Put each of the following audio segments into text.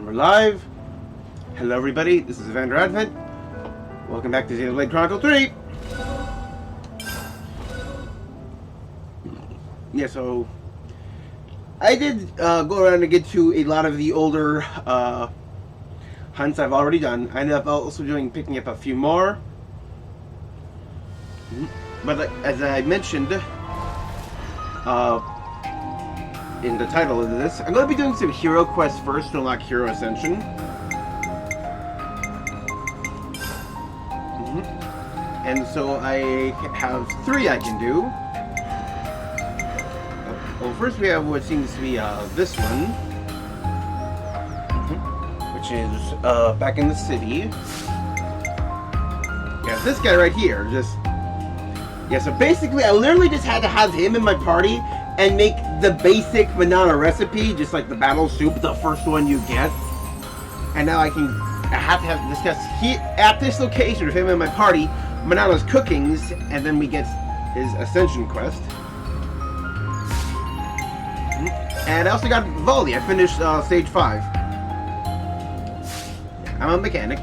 we're live. Hello everybody, this is Evander Advent. Welcome back to Xenoblade Chronicle 3. Yeah, so I did go around and get to a lot of the older hunts I've already done. I ended up also picking up a few more. But as I mentioned in the title of this, I'm going to be doing some hero quests first to unlock Hero Ascension. And so I have 3 I can do. Well, first we have what seems to be this one, which is back in the city. Yeah, this guy right here. So basically I literally just had to have him in my party and make the basic banana recipe, just like the battle soup, the first one you get. And now I have to have this guy at this location with him in my party, Manalo's cookings, and then we get his Ascension quest. And I also got Valdi. I finished stage 5. I'm a mechanic.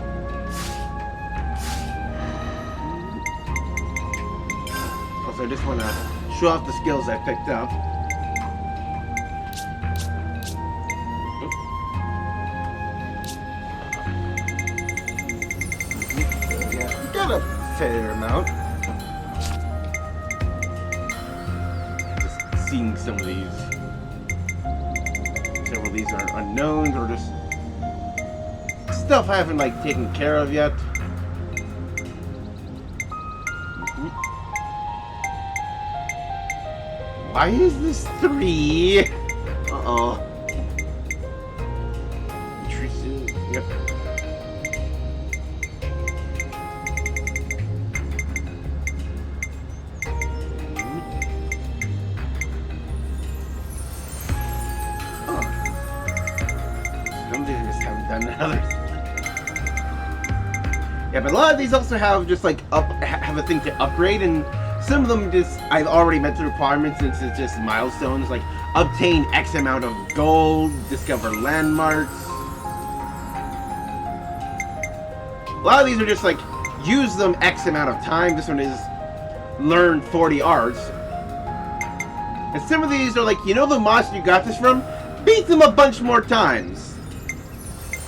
Also, I just want to show off the skills I picked up. Got a fair amount. Just seeing some of these. Several of these are unknowns or just stuff I haven't taken care of yet. Why is this 3? Uh-oh. Yep. Yeah, but a lot of these also have just have a thing to upgrade, and some of them I've already met the requirements since it's just milestones, like obtain X amount of gold, discover landmarks. A lot of these are just use them X amount of time. This one is learn 40 arts. And some of these are the monster you got this from? Beat them a bunch more times.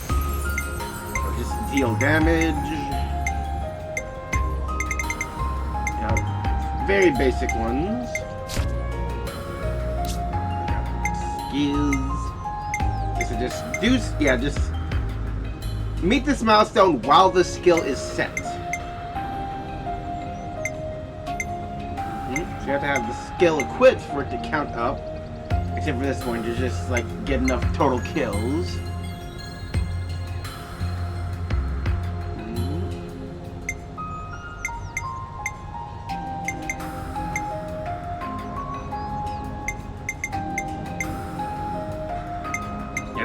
Or just deal damage. Very basic ones. Skills. So just meet this milestone while the skill is set. So you have to have the skill equipped for it to count up. Except for this one, to just get enough total kills.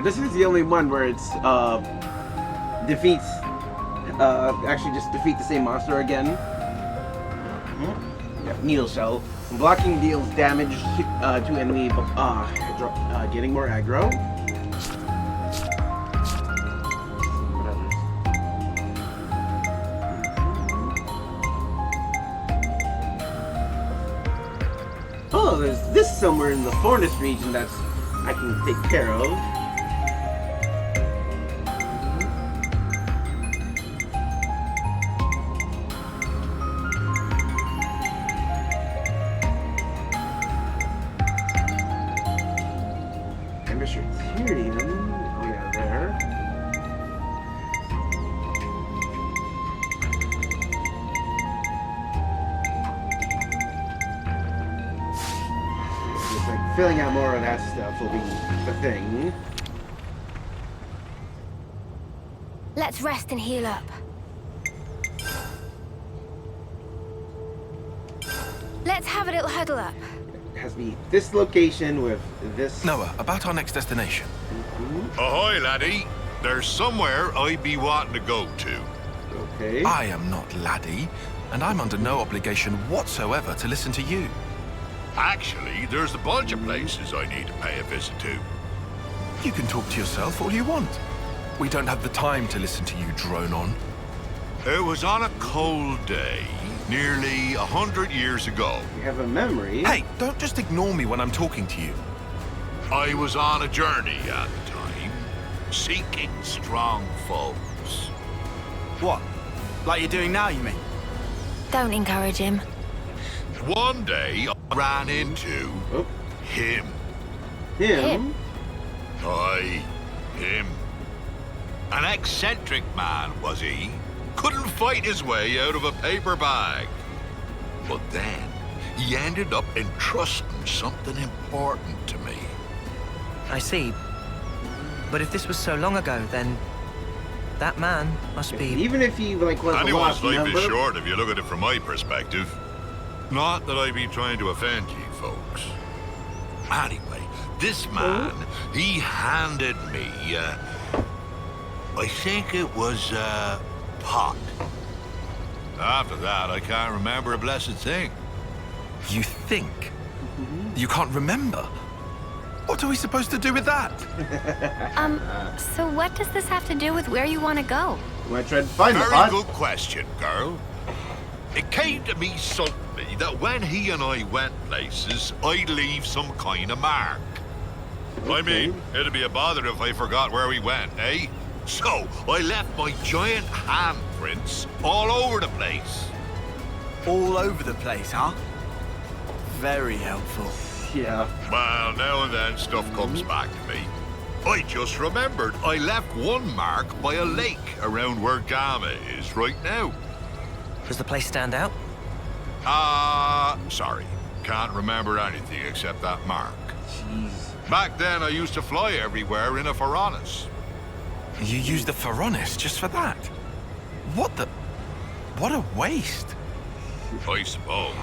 This is the only one where it's actually just defeat the same monster again. Yeah, Needle Shell. Blocking deals damage to enemy, getting more aggro. Oh, there's this somewhere in the Forest region that's I can take care of. Filling out more of that stuff will be the thing. Let's rest and heal up. Let's have a little huddle up. It has to be this location with this... Noah, about our next destination. Ahoy, laddie. There's somewhere I be wanting to go to. Okay. I am not laddie, and I'm under no obligation whatsoever to listen to you. Actually, there's a bunch of places I need to pay a visit to. You can talk to yourself all you want. We don't have the time to listen to you drone on. It was on a cold day, nearly 100 years ago. You have a memory. Hey, don't just ignore me when I'm talking to you. I was on a journey at the time, seeking strong foes. What? Like you're doing now, you mean? Don't encourage him. One day, I ran into Oh, him. him. Aye, him. An eccentric man, was he? Couldn't fight his way out of a paper bag. But then, he ended up entrusting something important to me. I see. But if this was so long ago, then that man must be... Even if he like was the Anyone's lost life member. is short if you look at it from my perspective. Not that I be trying to offend you folks. Anyway, this man, he handed me, I think it was a pot. After that, I can't remember a blessed thing. You think? You can't remember? What are we supposed to do with that? So what does this have to do with where you want to go? You want to try to find the Very pot? good question, girl. It came to me suddenly that when he and I went places, I'd leave some kind of mark. I mean, it'd be a bother if I forgot where we went, eh? So, I left my giant handprints all over the place. All over the place, huh? Very helpful. Yeah. Well, now and then stuff comes back to me. I just remembered I left one mark by a lake around where Gamma is right now. Does the place stand out? Sorry. Can't remember anything except that mark. Jeez. Back then, I used to fly everywhere in a Pharaonis. You used the Pharaonis just for that? What the... What a waste. I suppose.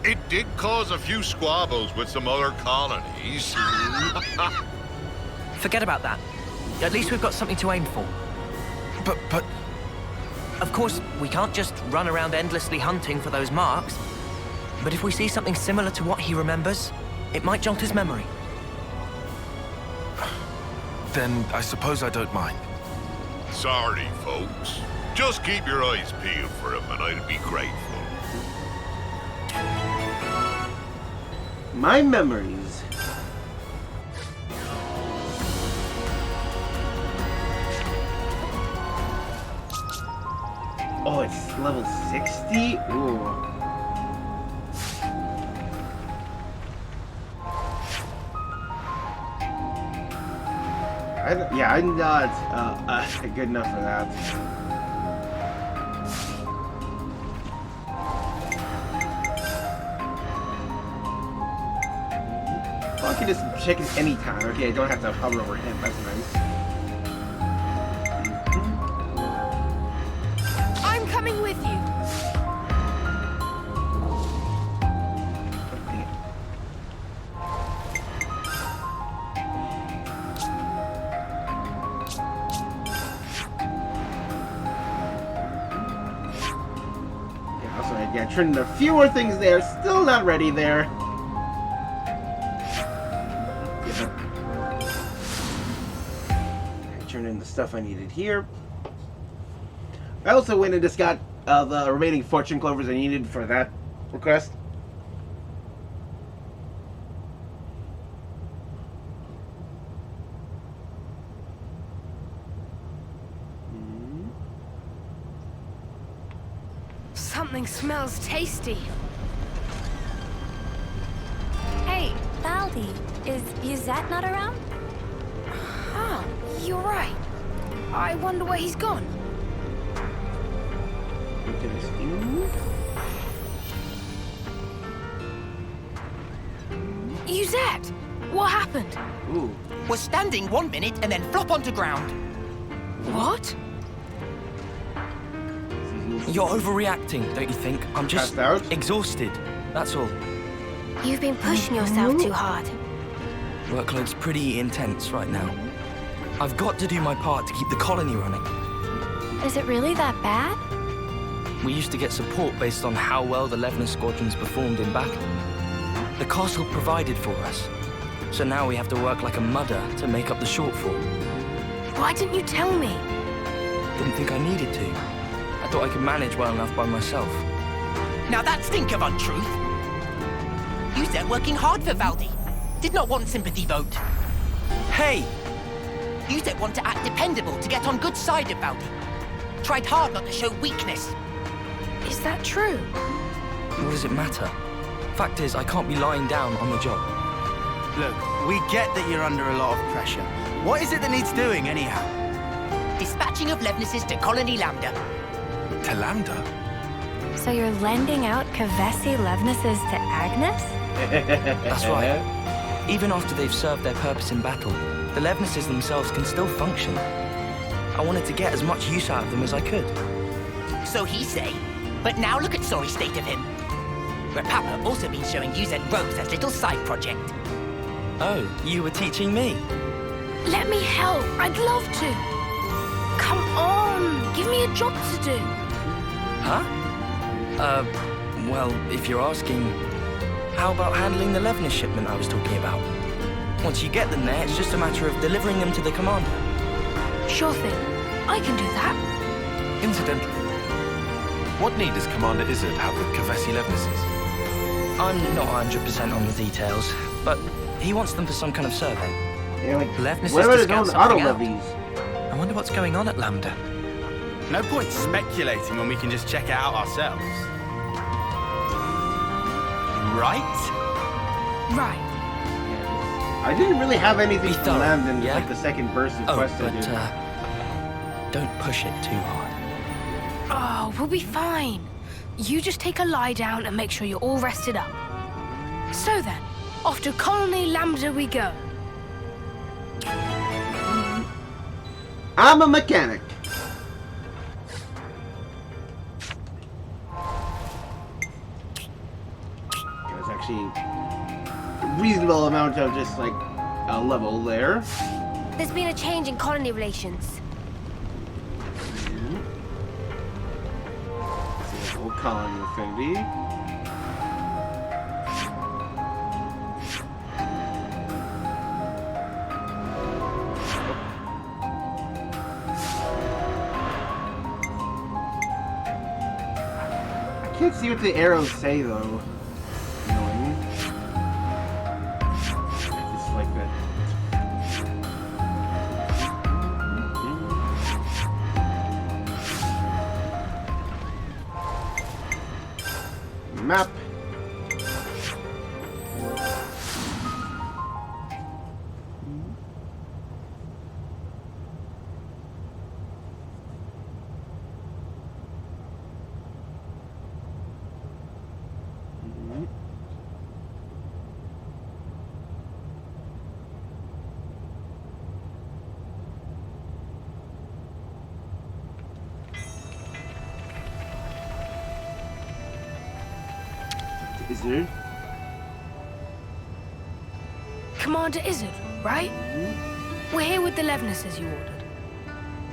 It did cause a few squabbles with some other colonies. Forget about that. At least we've got something to aim for. But... Of course, we can't just run around endlessly hunting for those marks. But if we see something similar to what he remembers, it might jog his memory. Then I suppose I don't mind. Sorry, folks. Just keep your eyes peeled for him and I'd be grateful. My memories. Oh, it's level 60? Ooh. I'm not good enough for that. Well, I can just check it anytime. Okay, I don't have to hover over him. That's nice. I'm coming with you. Yeah, turning a few more things there. Still not ready there. Turn in the stuff I needed here. I also went and just got the remaining fortune clovers I needed for that request. Something smells tasty. Hey, Valdi, is Yuzette not around? Oh, you're right. I wonder where he's gone. Into this thing. Yuzette! What happened? Ooh. Was standing 1 minute and then flop onto ground. What? You're overreacting, don't you think? I'm just Passed out? exhausted, that's all. You've been pushing yourself too hard. Workload's pretty intense right now. I've got to do my part to keep the colony running. Is it really that bad? We used to get support based on how well the Levner squadrons performed in battle. The castle provided for us, so now we have to work like a mudder to make up the shortfall. Why didn't you tell me? Didn't think I needed to. I thought I could manage well enough by myself. Now that stink of untruth. You said working hard for Valdi. Did not want sympathy vote. Hey! You said want to act dependable to get on good side of Valdi. Tried hard not to show weakness. Is that true? What does it matter? Fact is, I can't be lying down on the job. Look, we get that you're under a lot of pressure. What is it that needs doing, anyhow? Dispatching of Levnesses to Colony Lambda. To Lambda? So you're lending out Kavesi Levnesses to Agnes? That's right. Even after they've served their purpose in battle, the Levnesses themselves can still function. I wanted to get as much use out of them as I could. So he say. But now look at sorry state of him. Where Papa also been showing you and Rose as little side project. Oh, you were teaching me? Let me help. I'd love to. Come on. Give me a job to do. Huh? Well, if you're asking, how about handling the Levnes shipment I was talking about? Once you get them there, it's just a matter of delivering them to the commander. Sure thing. I can do that. Incidentally, what need does Commander Izzard have with Kavesi Levnesses? I'm not 100% on the details, but he wants them for some kind of survey. Yeah, like, Levnesses what about his to own scout auto something levies? I wonder what's going on at Lambda. No point speculating when we can just check it out ourselves. Right? Right. I didn't really have anything Be from thorough, Lambda in yeah? like the second burst of Oh, quests I but, did. don't push it too hard. Oh, we'll be fine. You just take a lie down and make sure you're all rested up. So then, off to Colony Lambda we go. I'm a mechanic. There's actually a reasonable amount of just like a level there. There's been a change in colony relations. Old colony affinity. I can't see what the arrows say though. Annoying. Just like that. Map. Izzard. Commander Izzard, right? We're here with the Levnesses you ordered.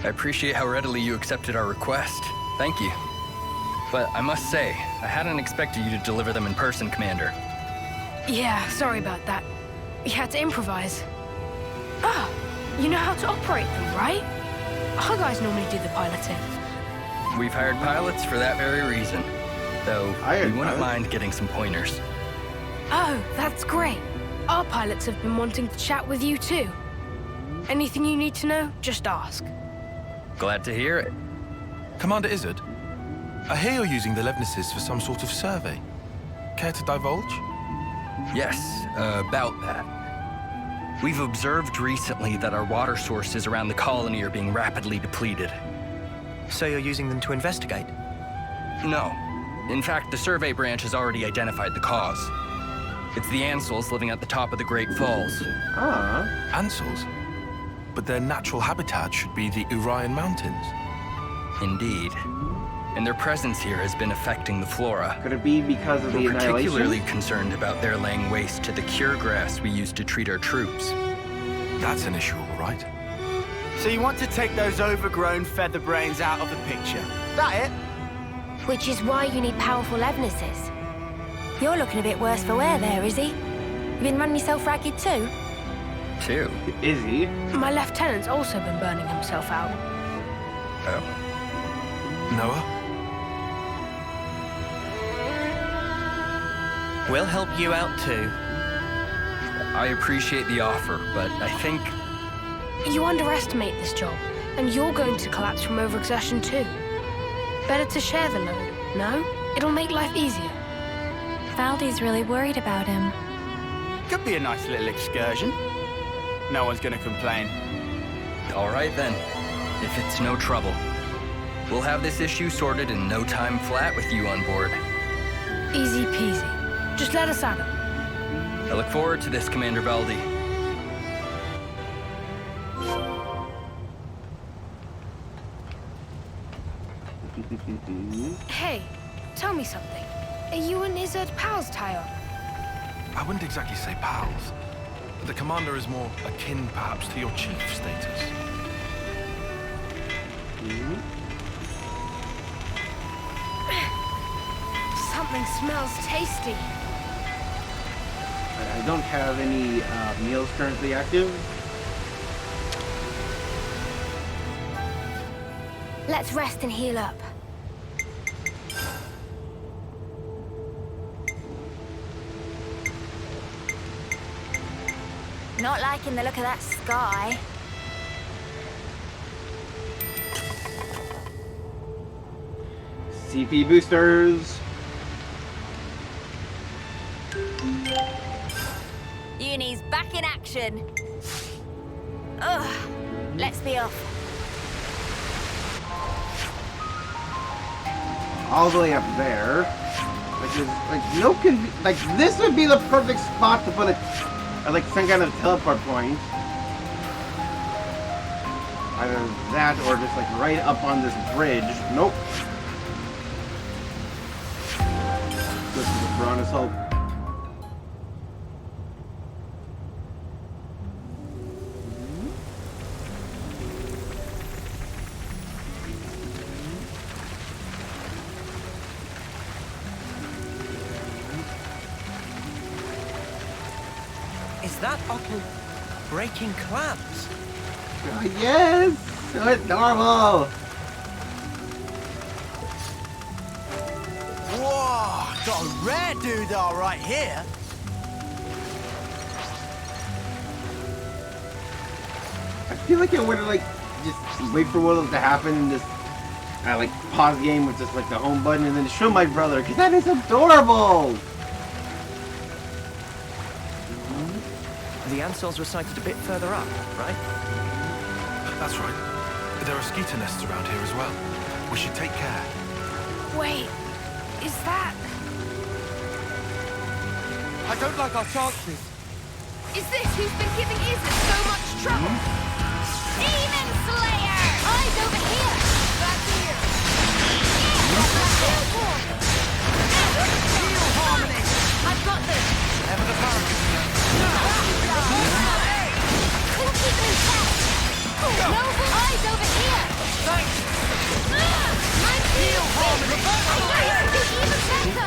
I appreciate how readily you accepted our request. Thank you. But I must say, I hadn't expected you to deliver them in person, Commander. Yeah, sorry about that. We had to improvise. Ah, you know how to operate them, right? Our guys normally do the piloting. We've hired pilots for that very reason. Though, we wouldn't mind getting some pointers. Oh, that's great. Our pilots have been wanting to chat with you too. Anything you need to know, just ask. Glad to hear it. Commander Izzard, I hear you're using the Levnesses for some sort of survey. Care to divulge? Yes, about that. We've observed recently that our water sources around the colony are being rapidly depleted. So you're using them to investigate? No. In fact, the survey branch has already identified the cause. It's the Ansels living at the top of the Great Falls. Ah. Ansels? But their natural habitat should be the Urian Mountains. Indeed. And their presence here has been affecting the flora. Could it be because of the We're annihilation? particularly concerned about their laying waste to the cure grass we use to treat our troops. That's an issue, all right. So you want to take those overgrown feather brains out of the picture? That it? Which is why you need powerful Levnesses. You're looking a bit worse for wear there, Izzy. You been running yourself ragged too? too. Is he? My lieutenant's also been burning himself out. Oh. Noah? We'll help you out too. I appreciate the offer, but I think... You underestimate this job, and you're going to collapse from overexertion too. Better to share the load, no? It'll make life easier. Valdi's really worried about him. Could be a nice little excursion. No one's gonna complain. All right then, if it's no trouble. We'll have this issue sorted in no time flat with you on board. Easy peasy. Just let us at him. I look forward to this, Commander Valdi. Hey, tell me something. Are you and Izzard pals, Tyon? I wouldn't exactly say pals. The commander is more akin, perhaps, to your chief status. Something smells tasty. I don't have any meals currently active. Let's rest and heal up. Not liking the look of that sky. CP boosters. Eunie's back in action. Ugh. Let's be off. All the way up there. Like this would be the perfect spot to put like some kind of teleport point. Either that or just like right up on this bridge. Nope. This is the Piranha's Hope. Is that Otto breaking clams? Yes! So adorable! Whoa! Got a rare doodah right here. I feel like I would have like just wait for one of those to happen and just like pause the game with just like the home button and then show my brother because that is adorable! The Ansels were sighted a bit further up, right? That's right. There are skeeter nests around here as well. We should take care. Wait, is that... I don't like our chances. Is this who's been giving Izzard so much trouble? Demon Slayer! Eyes over here! Back here! Heal harmony! I've got this! Never the barricade. Couldn't keep them fast! Noble eyes over here! Thanks! My heal harmony! I know you can do even better!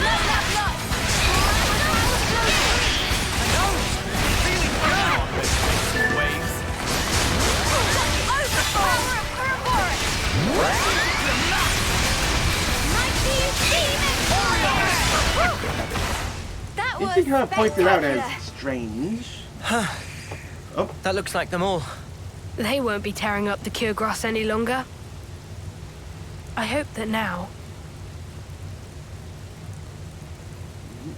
Blood that blood! Waves. Overpower of Ouroboros! Mighty demon warrior! That was It kind of pointed out spectacular. as strange. That looks like them all. They won't be tearing up the cure grass any longer. I hope that now...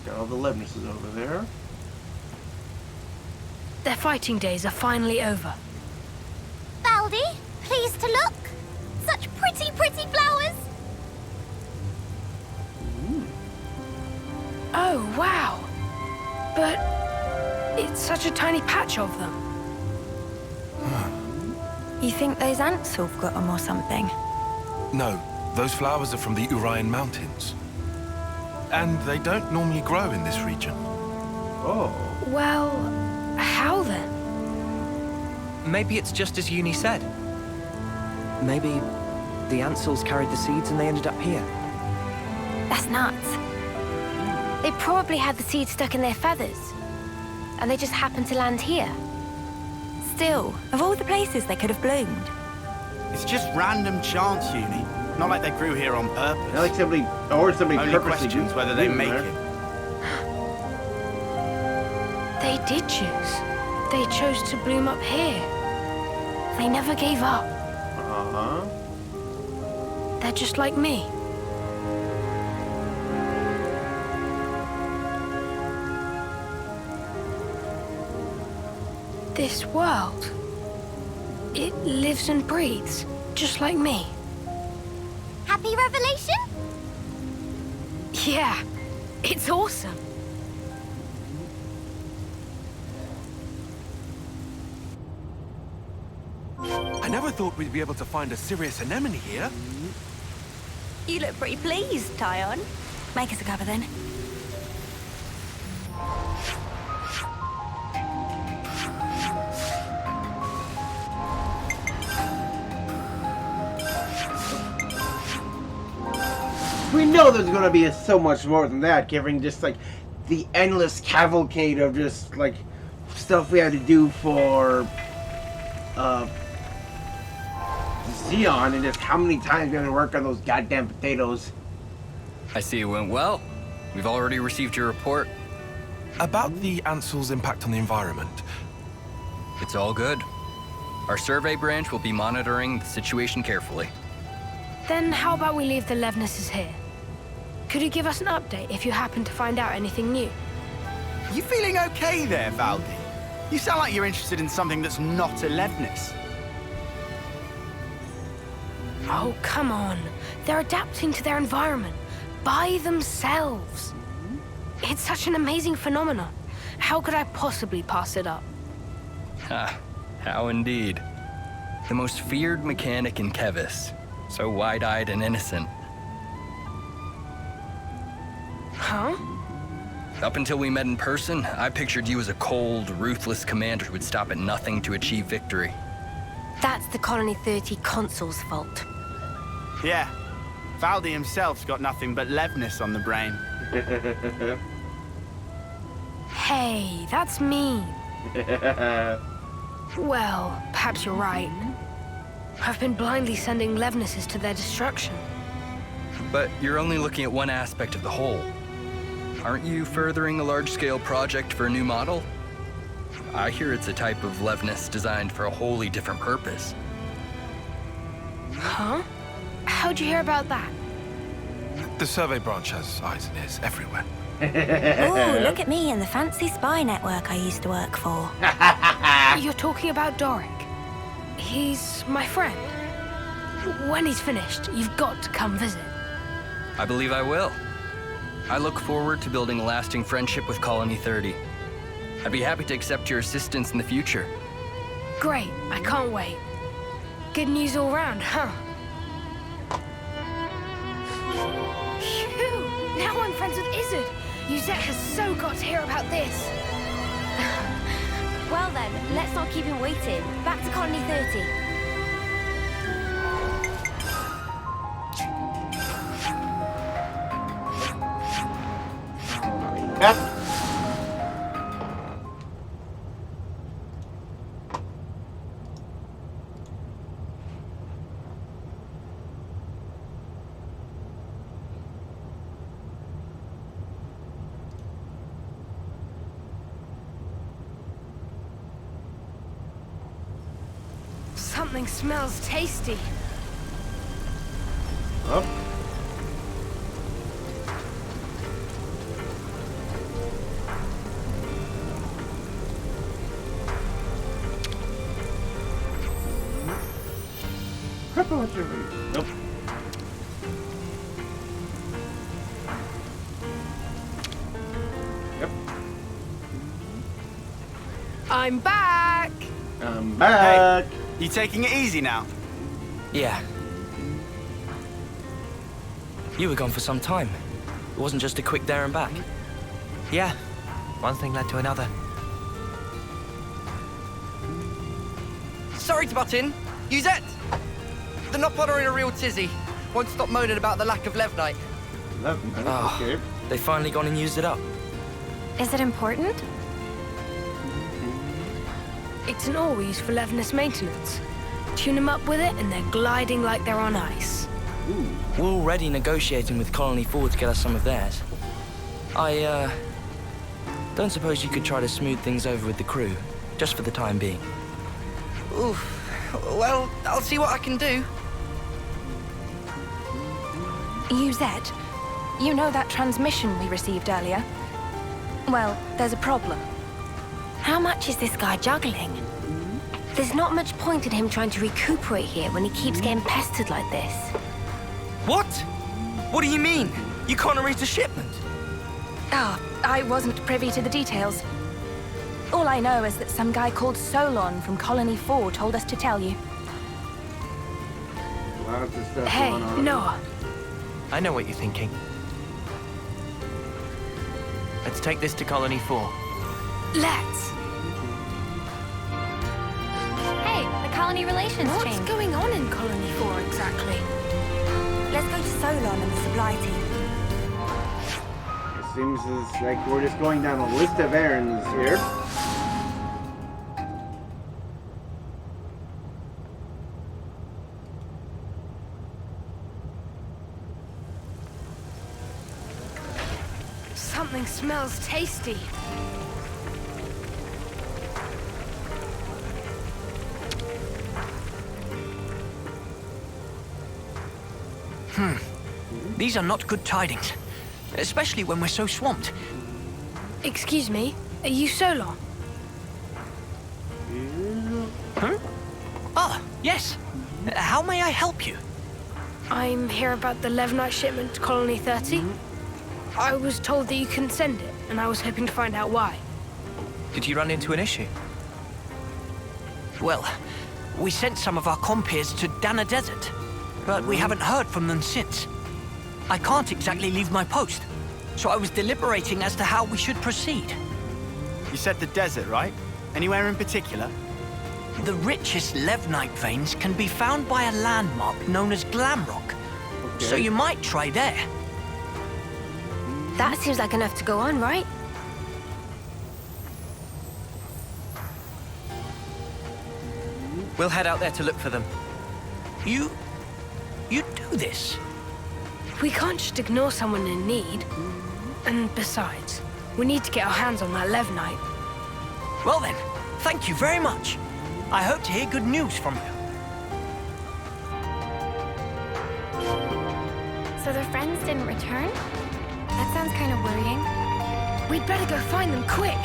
Got all the Leibnices over there. their fighting days are finally over. Valdi, pleased to look. Such pretty, pretty flowers. Oh, wow. But it's such a tiny patch of them. You think those ants have got them or something? No, those flowers are from the Urian Mountains. And they don't normally grow in this region. Oh. Well, how then? Maybe it's just as Eunie said. Maybe the Ansels carried the seeds and they ended up here. That's nuts. They probably had the seed stuck in their feathers. And they just happened to land here. Still, of all the places they could have bloomed. It's just random chance, Eunie. Not like they grew here on purpose. Not like somebody Only purposely questions whether they make it. They did choose. They chose to bloom up here. They never gave up. Uh-huh. They're just like me. This world, it lives and breathes, just like me. Happy revelation? Yeah, it's awesome. I never thought we'd be able to find a serious anemone here. You look pretty pleased, Tyon. Make us a cuppa then. We know there's gonna be so much more than that, given just like the endless cavalcade of just like stuff we had to do for Xeon, and just how many times we had to work on those goddamn potatoes. I see it went well. We've already received your report. About the Ansel's impact on the environment. It's all good. Our survey branch will be monitoring the situation carefully. Then how about we leave the Levnesses here? Could you give us an update if you happen to find out anything new? You feeling okay there, Valdi? You sound like you're interested in something that's not a Levnis. Oh, come on. They're adapting to their environment by themselves. It's such an amazing phenomenon. How could I possibly pass it up? Ha, how indeed. The most feared mechanic in Kevis. So wide-eyed and innocent. Huh? Up until we met in person, I pictured you as a cold, ruthless commander who would stop at nothing to achieve victory. That's the Colony 30 Consul's fault. Yeah, Valdi himself's got nothing but Levnis on the brain. Hey, that's mean. Well, perhaps you're right. I've been blindly sending Levnesses to their destruction. But you're only looking at one aspect of the whole. Aren't you furthering a large-scale project for a new model? I hear it's a type of Levnis designed for a wholly different purpose. Huh? How'd you hear about that? The survey branch has eyes and ears everywhere. Oh, look at me and the fancy spy network I used to work for. You're talking about Doric. He's my friend. When he's finished, you've got to come visit. I believe I will. I look forward to building a lasting friendship with Colony 30. I'd be happy to accept your assistance in the future. Great, I can't wait. Good news all round, huh? Phew, now I'm friends with Izzard. Yuzette has so got to hear about this. Well then, let's not keep him waiting. Back to Colony 30. Something smells tasty. Oh. Nope. Yep. I'm back. I'm back. Hey, you taking it easy now? Yeah. You were gone for some time. It wasn't just a quick there and back. Yeah, one thing led to another. Sorry to butt in. Yuzette! The Nopod are in a real tizzy. Won't stop moaning about the lack of Levnite. Okay. They've finally gone and used it up. Is it important? It's an ore we use for Levnis maintenance. Tune them up with it and they're gliding like they're on ice. Ooh. We're already negotiating with Colony 4 to get us some of theirs. I, don't suppose you could try to smooth things over with the crew, just for the time being. Oof. Well, I'll see what I can do. Zed, you know that transmission we received earlier? Well, there's a problem. How much is this guy juggling? There's not much point in him trying to recuperate here when he keeps getting pestered like this. What? What do you mean? You can't arrange a shipment? Ah, I wasn't privy to the details. All I know is that some guy called Solon from Colony 4 told us to tell you. Lots of stuff Hey, going on. Noah. I know what you're thinking. Let's take this to Colony 4. Let's. Hey, the colony relations What's chain. going on in Colony 4 exactly? Let's go to Solon and the supply team. It seems as like we're just going down a list of errands here. Something smells tasty. These are not good tidings. Especially when we're so swamped. Excuse me, are you Solon? Huh? Ah, yes. How may I help you? I'm here about the Levnite shipment to Colony 30. I was told that you couldn't send it, and I was hoping to find out why. Did you run into an issue? Well, we sent some of our compeers to Dana Desert, but we haven't heard from them since. I can't exactly leave my post, so I was deliberating as to how we should proceed. You said the desert, right? Anywhere in particular? The richest Levnite veins can be found by a landmark known as Glamrock, so you might try there. That seems like enough to go on, right? We'll head out there to look for them. You do this? We can't just ignore someone in need. And besides, we need to get our hands on that Levnite. Well then, thank you very much. I hope to hear good news from you. So their friends didn't return? That sounds kind of worrying. We'd better go find them quick.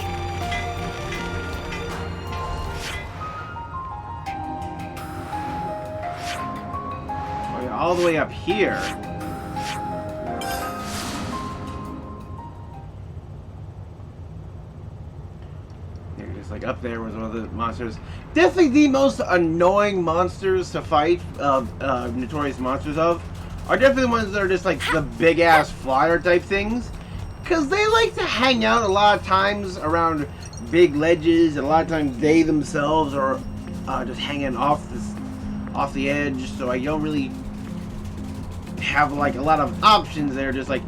Oh, yeah, all the way up here. They're just like up there was one of the monsters. Definitely the most annoying monsters to fight. Notorious monsters of. Are definitely the ones that are just like the big ass flyer type things, because they like to hang out a lot of times around big ledges, and a lot of times they themselves are just hanging off the edge. So I don't really have like a lot of options there. Just like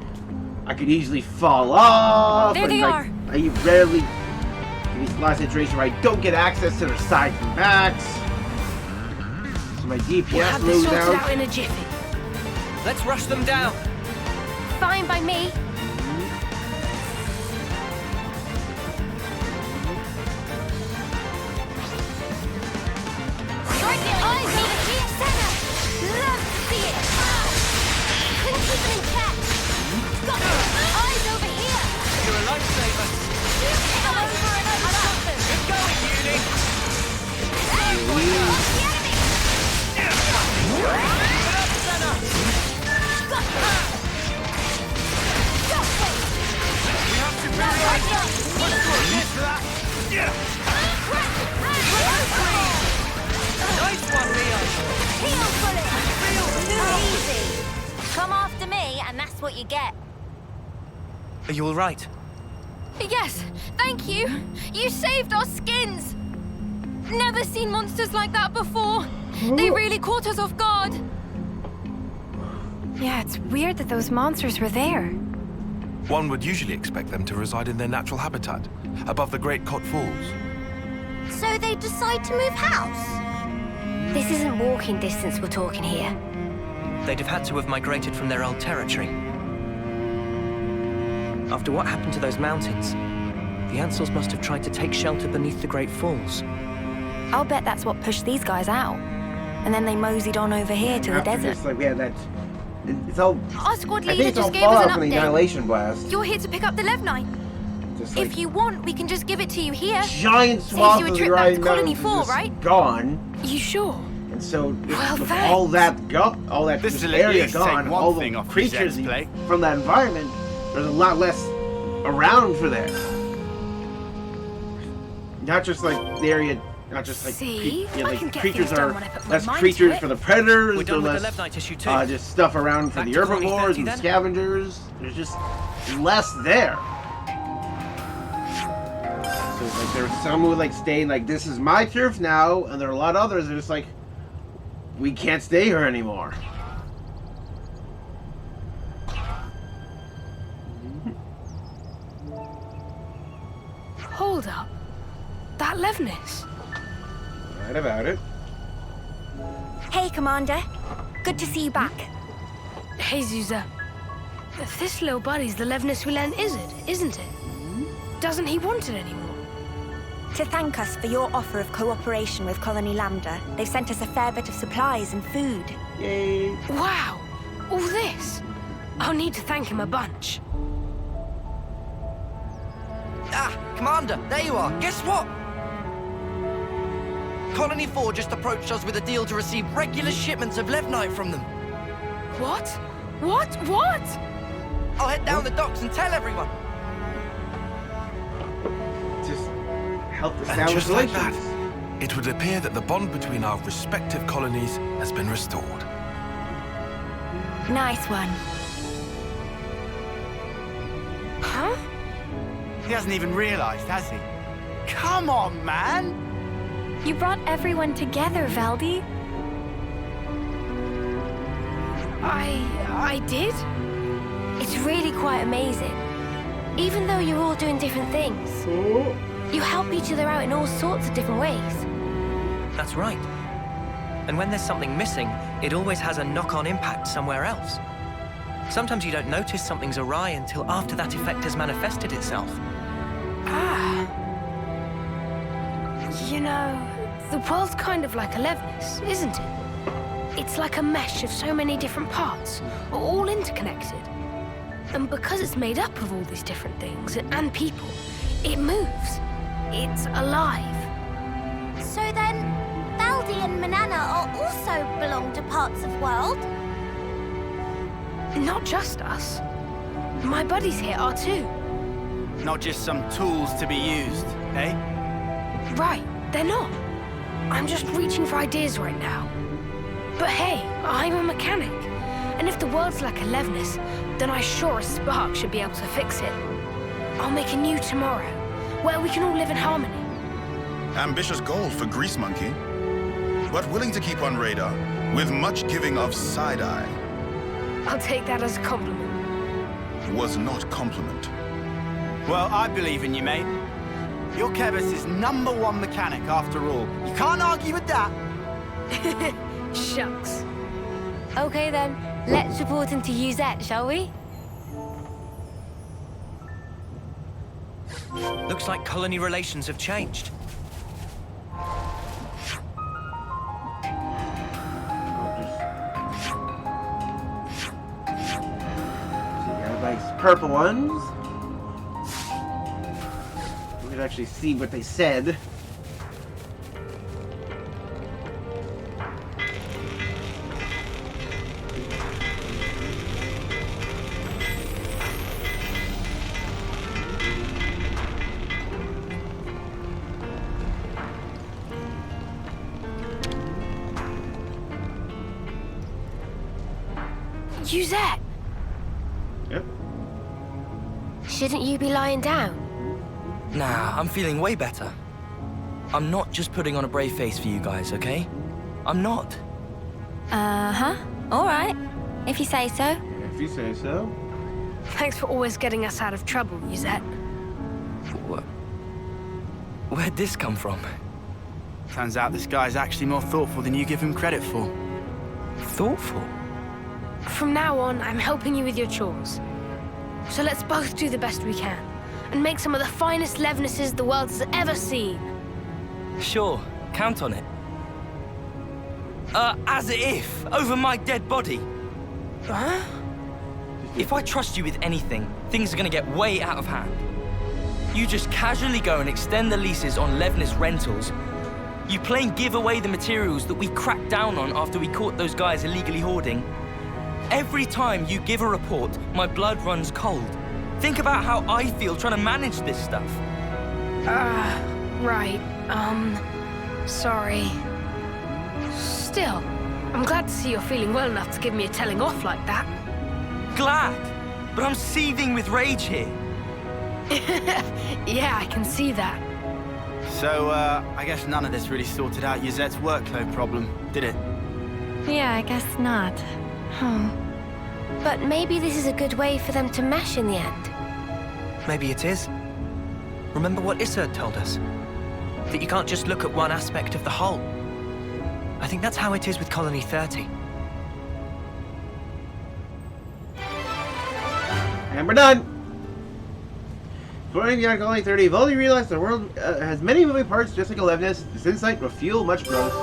I could easily fall off. There they are. I rarely in these last situation where I don't get access to their sides and backs. So my DPS We'll have this moves sorted out. out in a jiffy. Let's rush them down. Fine by me. Eyes over here, Senna! Love to see it! Couldn't keep it in check! Got it! Eyes over here! You're a lifesaver. Come over and unlock them! Good going, Eunie. Lost the enemy! Get up, Senna. Got her! Got it! We have superiority. Let's do a miss for that. Nice one, Leon. Heal bullet! Real. Too easy! Come after me, and that's what you get. Are you all right? Yes, thank you. You saved our skins. Never seen monsters like that before. They really caught us off guard. Yeah, it's weird that those monsters were there. One would usually expect them to reside in their natural habitat, above the Great Cot Falls. So they decide to move house? This isn't walking distance we're talking here. They'd have had to have migrated from their old territory. After what happened to those mountains, the Ansels must have tried to take shelter beneath the Great Falls. I'll bet that's what pushed these guys out. And then they moseyed on over here to the desert. Just like we had that. It's all. Our squad I think leader it's all just gave us fallout an from the update. Annihilation Blast. You're here to pick up the Levnite. Just like If you want, we can just give it to you here. giant Saves swath you a of trip the back to Rhine Colony Mountains 4, is right? gone. You sure? And so Well, with thanks. all that all that This just will at area least gone, take one all thing the off creatures Zed's plate. from that environment, there's a lot less around for there. Not just like the area, not just like, See? I like can get creatures things done are when I put my less mind to creatures it. for the predators, We're done there's with the less Levnite issue too. just stuff around for Back the to Colony herbivores 30 and then? scavengers. There's just less there. So it's like there's some who like stay like this is my turf now, and there are a lot of others that are just like we can't stay here anymore. Hold up. That Levnis. Right about it. Hey, Commander. Good to see you back. Hey, Zuza. This little buddy's the Levnis we lent Izzard, isn't it? Doesn't he want it anymore? To thank us for your offer of cooperation with Colony Lambda, they've sent us a fair bit of supplies and food. Yay. Wow! All this? I'll need to thank him a bunch. Ah, Commander, there you are. Guess what? Colony 4 just approached us with a deal to receive regular shipments of Levnite from them. What? What? What? I'll head down the docks and tell everyone. Just help And establish just like relations. that, it would appear that the bond between our respective colonies has been restored. Nice one. Huh? He hasn't even realized, has he? Come on, man! You brought everyone together, Valdi. I did? It's really quite amazing. Even though you're all doing different things, you help each other out in all sorts of different ways. That's right. And when there's something missing, it always has a knock-on impact somewhere else. Sometimes you don't notice something's awry until after that effect has manifested itself. Ah. You know, the world's kind of like a Levnis, isn't it? It's like a mesh of so many different parts, all interconnected. And because it's made up of all these different things and people, it moves. It's alive. So then, Valdi and Manana are also belong to parts of world? Not just us. My buddies here are too. Not just some tools to be used, eh? Right, they're not. I'm just reaching for ideas right now. But hey, I'm a mechanic. And if the world's like a Levnis, then I sure as spark should be able to fix it. I'll make a new tomorrow, where we can all live in harmony. Ambitious goal for Grease Monkey, but willing to keep on radar, with much giving of side-eye. I'll take that as a compliment. Was not compliment. Well, I believe in you, mate. You're Kevis's #1 mechanic, after all. You can't argue with that. Shucks. Okay then, let's report into Uzette, shall we? Looks like colony relations have changed. Nice purple ones. We could actually see what they said. Uzette! Yep. Shouldn't you be lying down? Nah, I'm feeling way better. I'm not just putting on a brave face for you guys, okay? I'm not. Uh-huh. All right. If you say so. If you say so. Thanks for always getting us out of trouble, Yuzette. Where'd this come from? Turns out this guy's actually more thoughtful than you give him credit for. Thoughtful? From now on, I'm helping you with your chores. So let's both do the best we can, and make some of the finest Levnesses the world has ever seen. Sure, count on it. As if, over my dead body. Huh? If I trust you with anything, things are gonna get way out of hand. You just casually go and extend the leases on Levnis rentals. You plain give away the materials that we cracked down on after we caught those guys illegally hoarding. Every time you give a report, my blood runs cold. Think about how I feel trying to manage this stuff. Right. Sorry. Still, I'm glad to see you're feeling well enough to give me a telling off like that. Glad, but I'm seething with rage here. Yeah, I can see that. So, I guess none of this really sorted out Yuzette's workload problem, did it? Yeah, I guess not. But maybe this is a good way for them to mesh in the end. Maybe it is. Remember what Iserd told us? That you can't just look at one aspect of the whole. I think that's how it is with Colony 30. And we're done! Exploring beyond Colony 30, Valdi realized the world has many moving parts just like Levnis. This insight will fuel much growth.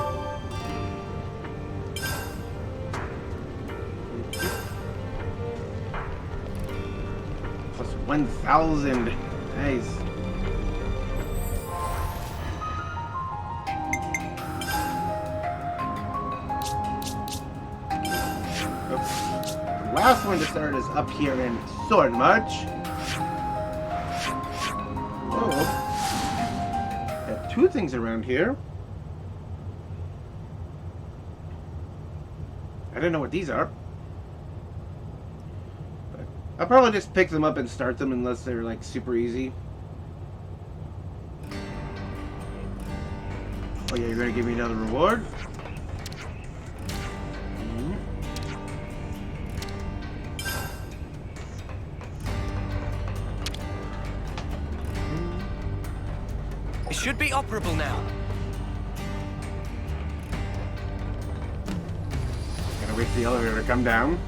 Plus 1,000. Nice. The last one to start is up here in Sword March. Got two things around here. I don't know what these are. But I'll probably just pick them up and start them unless they're like super easy. Oh yeah, you're gonna give me another reward? Should be operable now. Gotta wait for the elevator to come down.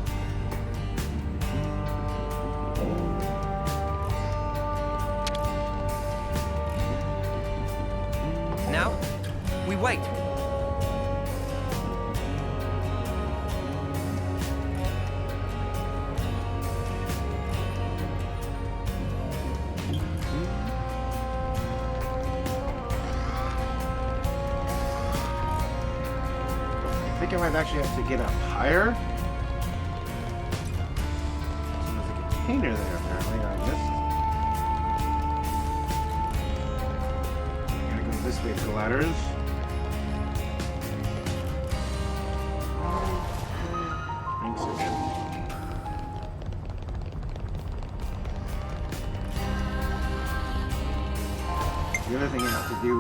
Now, we wait. I think I might actually have to get up higher. So there's a container there apparently. I missed. I gotta go this way for the ladders. Thanks again. The other thing I have to do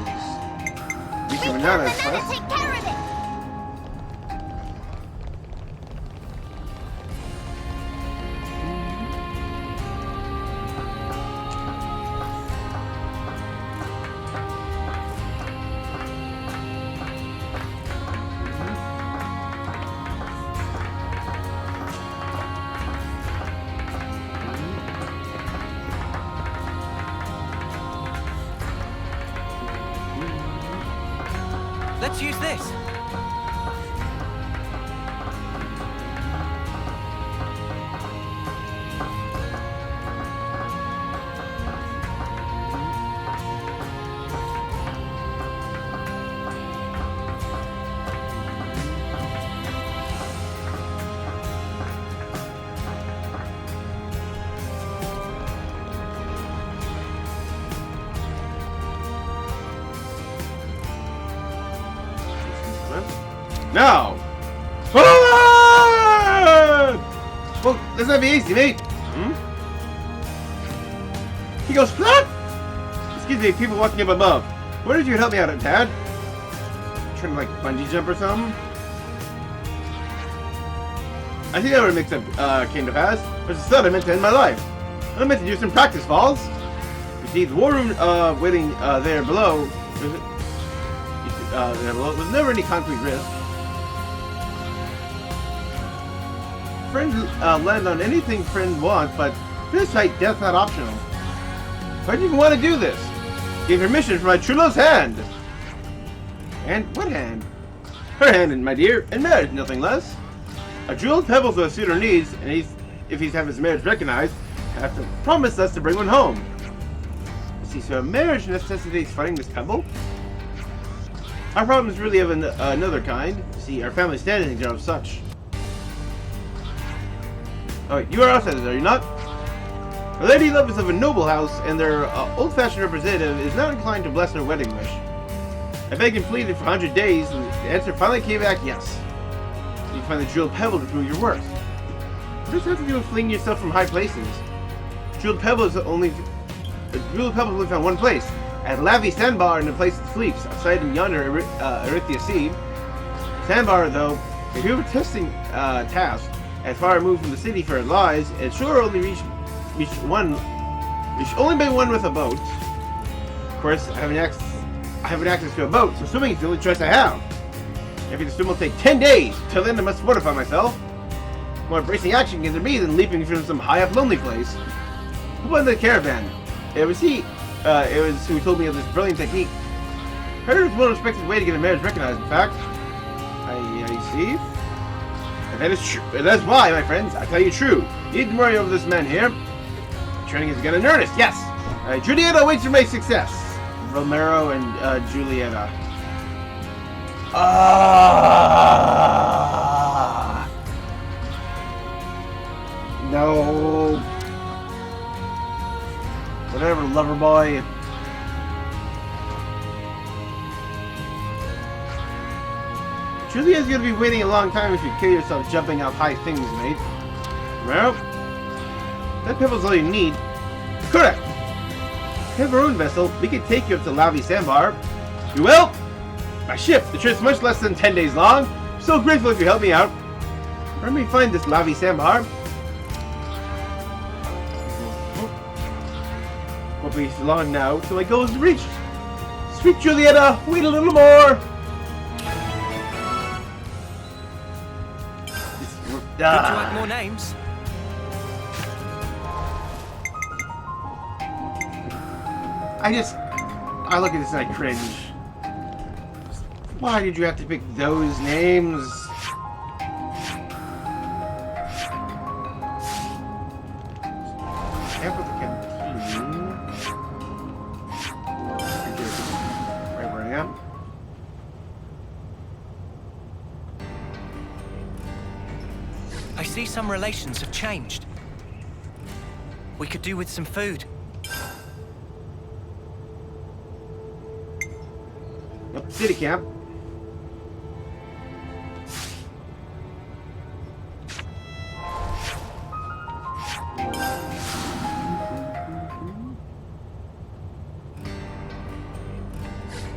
is reach the bananas first. Take care of it! Let's use this. Now! Forward! Well, this might be easy, mate. He goes, what? Excuse me, people walking up above. Where did you help me out at, Dad? Trying to like bungee jump or something? I think that would mix up came to pass. But instead, I meant to end my life. I meant to do some practice falls. You see, the war room waiting there below. There below was never any concrete risk. Friend land on anything friend wants, but this height, death not optional. Why do you even want to do this? Give permission for my true love's hand. And what hand? Her hand, my dear, and marriage, nothing less. A jeweled pebble to a suitor needs, and if he's have his marriage recognized, have to promise us to bring one home. See, so a marriage necessitates finding this pebble? Our problem is really of another kind. See, our family standings are of such. Oh, you are outsiders, are you not? A lady love is of a noble house, and their old-fashioned representative is not inclined to bless her wedding wish. I begged and pleaded for 100 days, and the answer finally came back, yes. You find the jeweled pebble to prove your worth. What does that have to do with fleeing yourself from high places? Jeweled pebble is only found one place, at Lavi Sandbar in the place it sleeps, outside in yonder Erythia Sea. Sandbar, though, if you were testing task, as far removed from the city for it lies, it sure only reach only by one with a boat. Of course, I have an access to a boat, so swimming is the only choice I have. If the swim will take 10 days, till then I must fortify myself. More bracing action can there be than leaping from some high-up lonely place. Who won the caravan? It was he. It was who told me of this brilliant technique. Heard it was one respected way to get a marriage recognized, in fact. I see. And that is true. That's why, my friends, I tell you true. You need to worry over this man here. Training is again in earnest, yes. Julieta waits for my success. Romero and Julieta. No. Whatever, lover boy. Julieta's gonna be waiting a long time if you kill yourself jumping off high things, mate. Well, that pebble's all you need. Correct. We have our own vessel. We can take you up to Lavi Sandbar. You will? My ship. The trip's much less than 10 days long. I'm so grateful if you help me out. Where may we find this Lavi Sandbar? Won't be long now till my goal is reached. Sweet Julieta, wait a little more. Would you like more names? I look at this and I cringe. Why did you have to pick those names? Camp with the canteen. Right where I am. I see some relations have changed. We could do with some food. Up to city camp.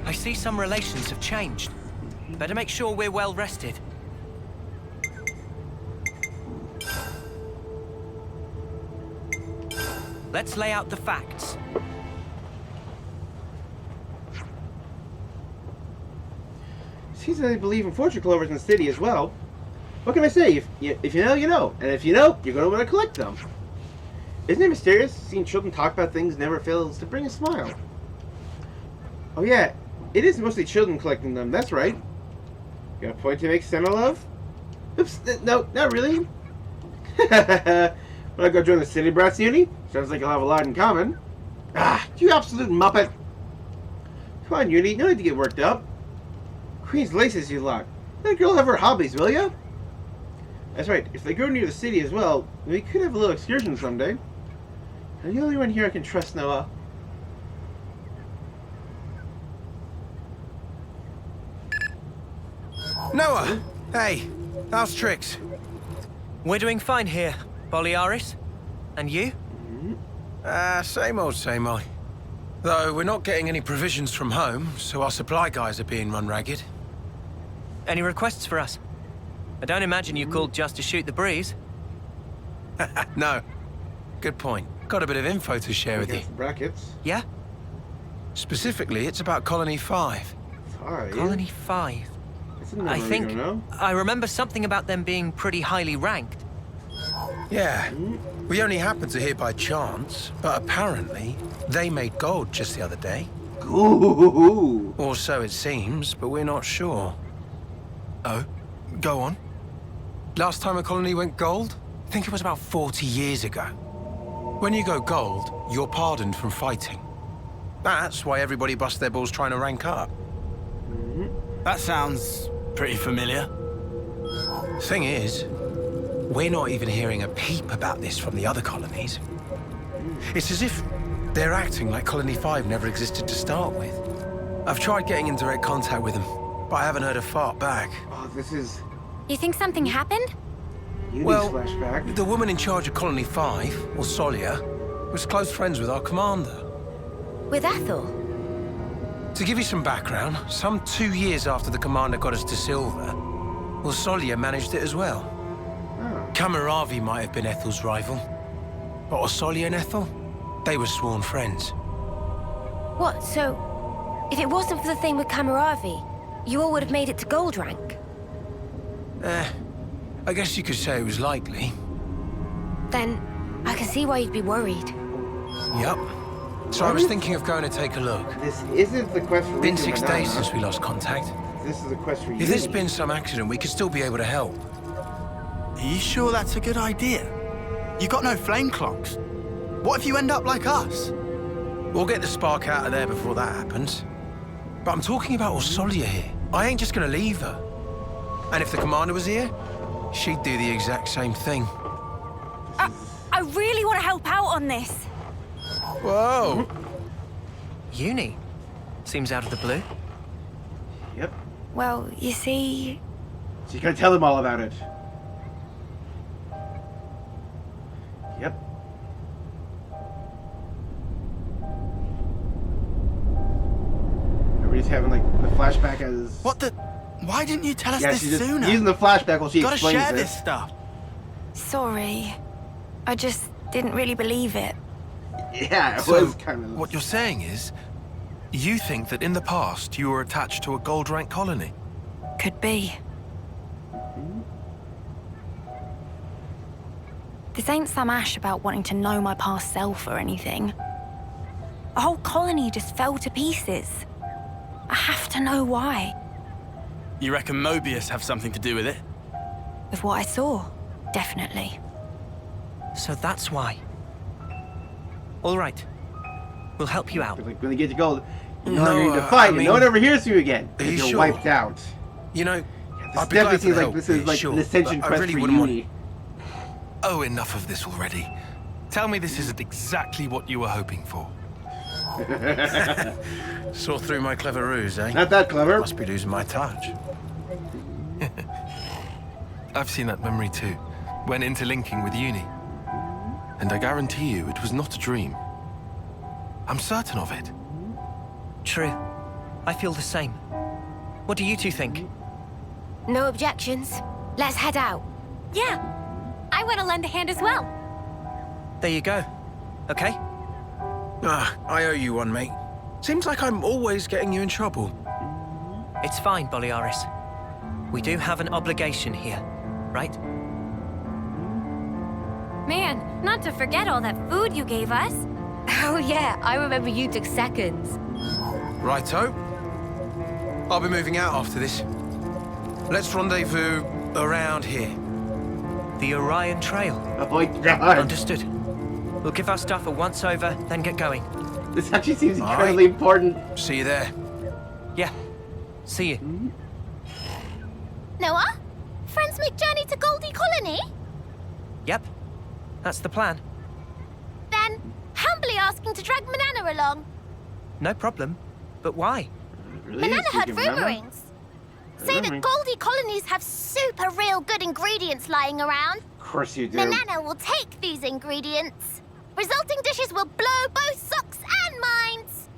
I see some relations have changed. Better make sure we're well rested. Let's lay out the facts. Seems that they believe in fortune clovers in the city as well. What can I say? If you know, you know. And if you know, you're going to want to collect them. Isn't it mysterious? Seeing children talk about things never fails to bring a smile. Oh yeah, it is mostly children collecting them, that's right. Got a point to make, Senna Love? Oops, no, not really. Wanna go join the City Brats Eunie? Sounds like you'll have a lot in common. Ah, you absolute muppet. Come on, Eunie, no need to get worked up. Queen's laces, you lot. Let a girl have her hobbies, will ya? That's right, if they go near the city as well, we could have a little excursion someday. You're the only one here I can trust, Noah. Noah! Hey, how's tricks? We're doing fine here, Boliaris. And you? Same old, same old. Though we're not getting any provisions from home, so our supply guys are being run ragged. Any requests for us? I don't imagine you called just to shoot the breeze. No. Good point. Got a bit of info to share with you. Brackets. Yeah? Specifically, it's about Colony 5. Colony 5. I think I remember something about them being pretty highly ranked. Yeah. We only happened to hear by chance, but apparently they made gold just the other day. Ooh. Or so it seems, but we're not sure. Oh, go on. Last time a colony went gold? I think it was about 40 years ago. When you go gold, you're pardoned from fighting. That's why everybody busts their balls trying to rank up. That sounds pretty familiar. Thing is, we're not even hearing a peep about this from the other colonies. It's as if they're acting like Colony 5 never existed to start with. I've tried getting in direct contact with them, but I haven't heard a fart back. Oh, this is... You think something happened? Well, flashback. The woman in charge of Colony 5, or Solia, was close friends with our commander. With Ethel? To give you some background, some 2 years after the commander got us to silver, well, Solia managed it as well. Kamaravi might have been Ethel's rival, but Osolia and Ethel, they were sworn friends. What, so... If it wasn't for the thing with Kamaravi, you all would have made it to gold rank? I guess you could say it was likely. Then, I can see why you'd be worried. Yep. So I was thinking of going to take a look. This isn't the quest for Been 6 days since we lost contact. This is a quest for If there's been some accident, we could still be able to help. Are you sure that's a good idea? You got no flame clocks. What if you end up like us? We'll get the spark out of there before that happens. But I'm talking about Osolia here. I ain't just gonna leave her. And if the commander was here, she'd do the exact same thing. I really want to help out on this. Whoa! Eunie? Seems out of the blue. Yep. Well, you see... She's gonna tell them all about it. Yep. Everybody's having like the flashback as... What the... Why didn't you tell us Yeah, this she's just sooner? using the flashback while she Gotta explains share it. this stuff. Sorry. I just didn't really believe it. Yeah, it So, was kind of... what you're saying is, you think that in the past you were attached to a gold rank colony? Could be. This ain't some ash about wanting to know my past self or anything. A whole colony just fell to pieces. I have to know why. You reckon Mobius have something to do with it? With what I saw, definitely. So that's why. All right. We'll help you out. Like when they get to gold, you No, no, need to fight, I and mean, no one ever hears from you again. are you You're sure? wiped out. You know, This I'd be definitely glad to seems like help, this is like sure, an ascension but I quest really for wouldn't want- Eunie. Oh, enough of this already. Tell me this isn't exactly what you were hoping for. Saw through my clever ruse, eh? Not that clever. Must be losing my touch. I've seen that memory too, when interlinking with Eunie. And I guarantee you it was not a dream. I'm certain of it. True. I feel the same. What do you two think? No objections. Let's head out. Yeah. I want to lend a hand as well. There you go. Okay? I owe you one, mate. Seems like I'm always getting you in trouble. It's fine, Boliaris. We do have an obligation here, right? Man, not to forget all that food you gave us. Oh yeah, I remember you took seconds. Righto. I'll be moving out after this. Let's rendezvous around here. The Orion Trail. Oh my god. Understood. We'll give our stuff a once-over, then get going. This actually seems incredibly important. See you there. Yeah. See you. Noah? Friends make journey to Goldie Colony? Yep. That's the plan. Then, humbly asking to drag Manana along. No problem. But why? Manana heard rumorings. Say that Goldie colonies have super real good ingredients lying around. Of course you do. Manana will take these ingredients. Resulting dishes will blow both socks and minds.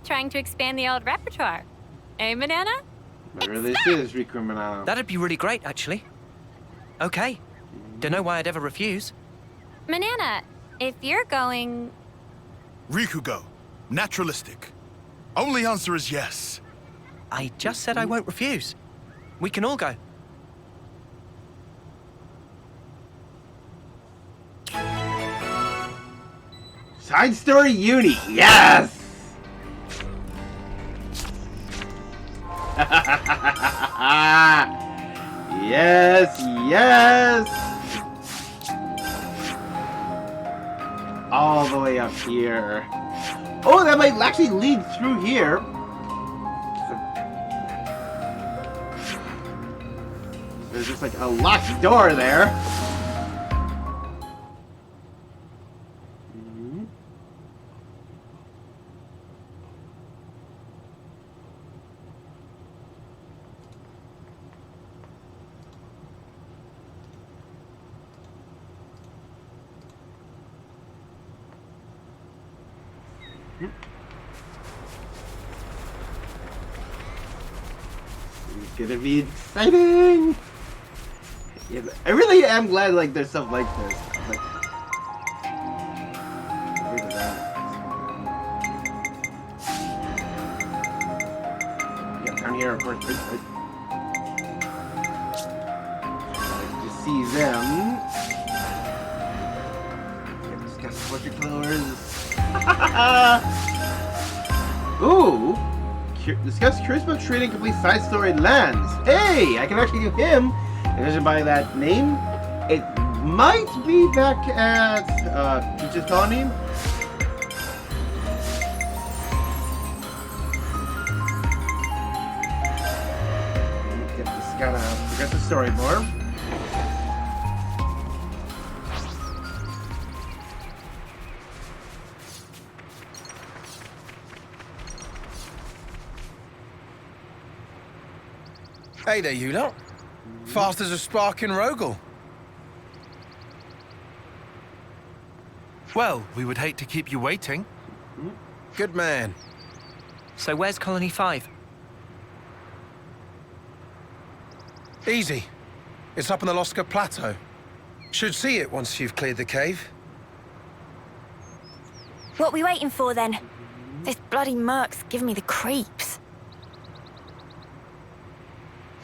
Trying to expand the old repertoire. Eh, Manana? Whatever this is, Recriminado. That'd be really great, actually. Okay. Don't know why I'd ever refuse. Manana, if you're going... Rikugo. Naturalistic. Only answer is yes. I just said I won't refuse. We can all go. Side story Eunie, yes! Yes, yes! All the way up here. Oh, that might actually lead through here. There's just like a locked door there. It's gonna be exciting! Yeah, I really am glad like there's stuff like this. Like, look at that. Yeah, down here, of course. To see them. Yeah, discuss portrait colors. Ooh! Discuss curious about trading complete side story lands. Hey! I can actually give him, judging by that name, it might be back at Peach's colony. Just gotta progress the story more. Hey there, you lot. Fast as a spark in Rogel. Well, we would hate to keep you waiting. Good man. So where's Colony 5? Easy. It's up on the Loska Plateau. Should see it once you've cleared the cave. What we waiting for then? This bloody Merc's giving me the creeps.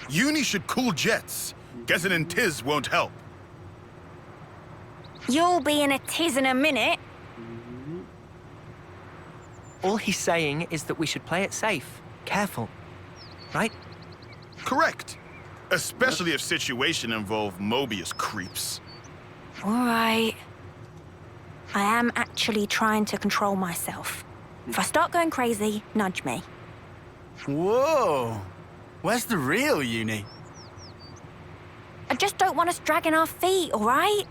Eunie should cool jets. Guessing in Tiz won't help. You'll be in a tiz in a minute. All he's saying is that we should play it safe. Careful. Right? Correct. Especially if situation involve Mobius creeps. All right. I am actually trying to control myself. If I start going crazy, nudge me. Whoa! Where's the real Eunie? I just don't want us dragging our feet, all right?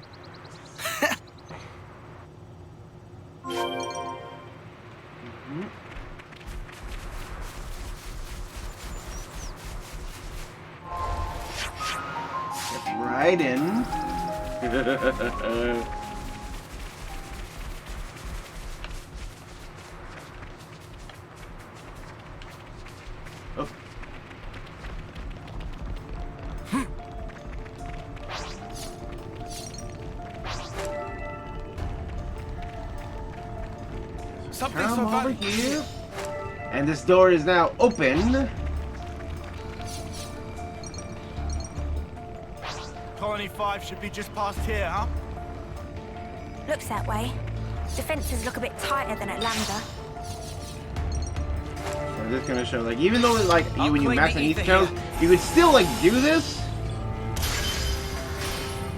Get right in. Oh. Something Come so over valuable. here. And this door is now open. Colony 5 should be just past here, huh? Looks that way. Defenses look a bit tighter than at Lambda. So I'm just gonna show, like, even though like I'll when you claim max the on each ether channel, here. you could still like do this.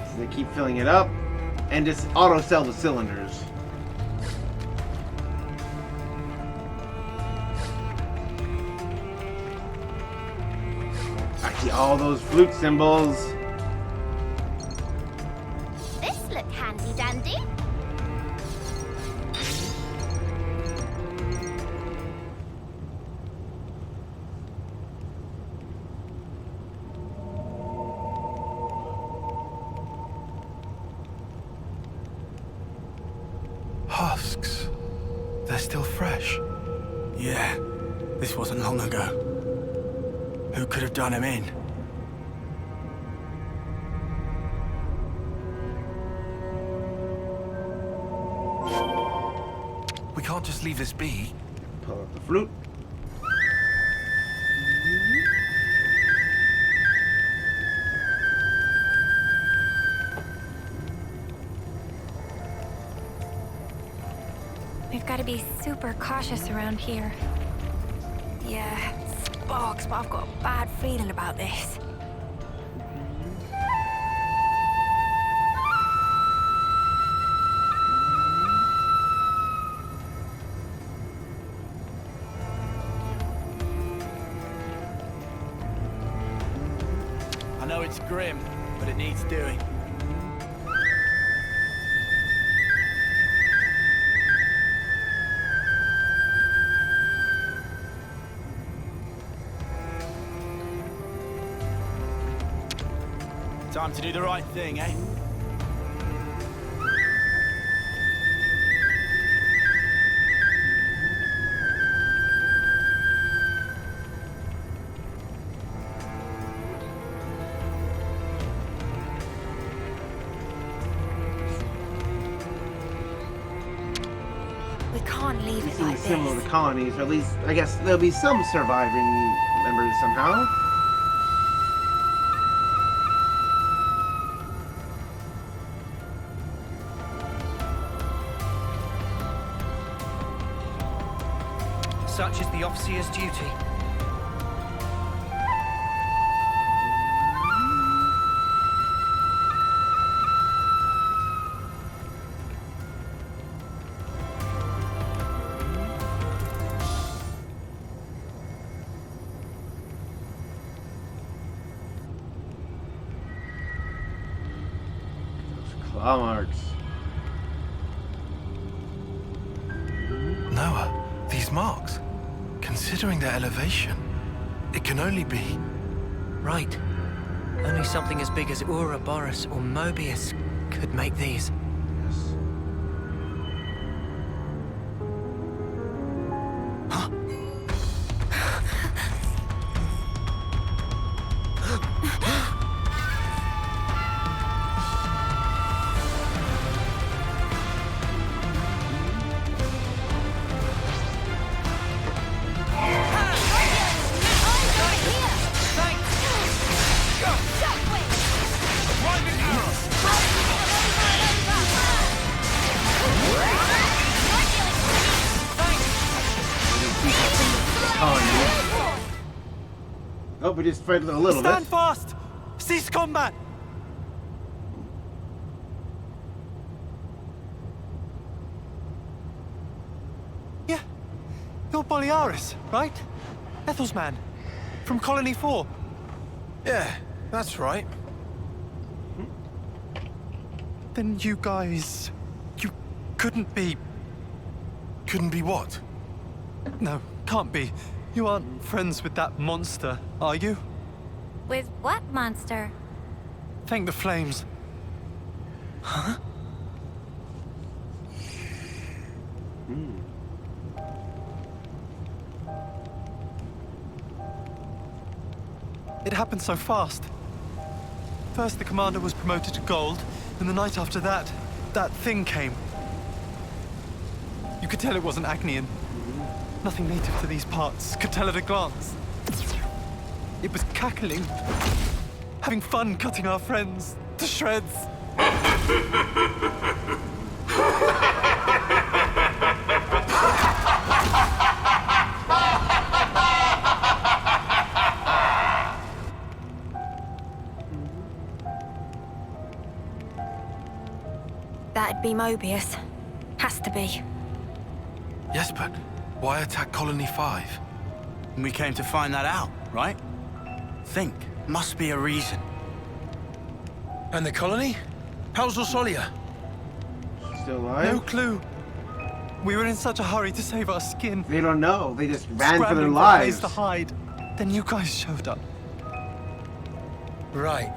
So they keep filling it up, and just auto sell the cylinders. I see all those flute symbols. This look handy dandy. Husks. They're still fresh. Yeah, this wasn't long ago. Who could have done him in? can't just leave this be. Pull out the flute. We've got to be super cautious around here. Yeah, sparks, but I've got a bad feeling about this. I know it's grim, but it needs doing. Time to do the right thing, eh? We can't leave it like Similar this. to colonies, or at least I guess there'll be some surviving members somehow. Such is the officer's duty. Claw marks. Noah, these marks. Considering their elevation, it can only be... Right. Only something as big as Ouroboros or Mobius could make these. Yes. Oh, we just fight a little Stand bit. fast! Cease combat! Yeah, you're Boliaris, right? Ethel's man, from Colony 4. Yeah, that's right. Then you guys... you couldn't be... Couldn't be what? No, can't be. You aren't friends with that monster, are you? With what monster? Thank the flames. Huh? It happened so fast. First, the commander was promoted to gold, and the night after that, that thing came. You could tell it wasn't Agnian. Nothing native to these parts, could tell at a glance. It was cackling, having fun cutting our friends to shreds. That'd be Mobius. Has to be. Yes, but why attack Colony 5? We came to find that out, right? Think. Must be a reason. And the colony? How's Orsolia? Still alive? No clue. We were in such a hurry to save our skin. They don't know. They just ran for their Scrambling lives. a place to hide. Then you guys showed up. Right.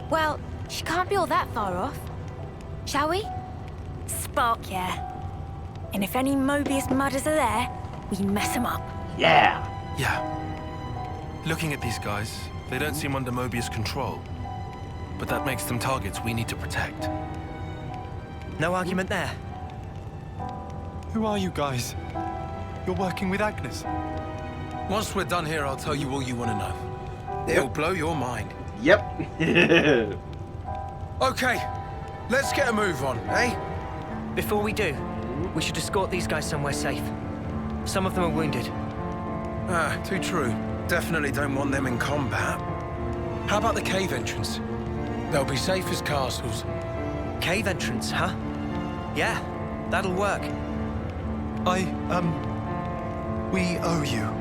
Well, she can't be all that far off. Shall we? Spark, yeah. And if any Mobius mudders are there, we mess them up. Yeah. Yeah. Looking at these guys, they don't seem under Mobius control. But that makes them targets we need to protect. No argument there. Who are you guys? You're working with Agnes? Once we're done here, I'll tell you all you want to know. It'll blow your mind. Yep. Okay, let's get a move on, eh? Before we do, we should escort these guys somewhere safe. Some of them are wounded. Ah, too true. Definitely don't want them in combat. How about the cave entrance? They'll be safe as castles. Cave entrance, huh? Yeah, that'll work. We owe you.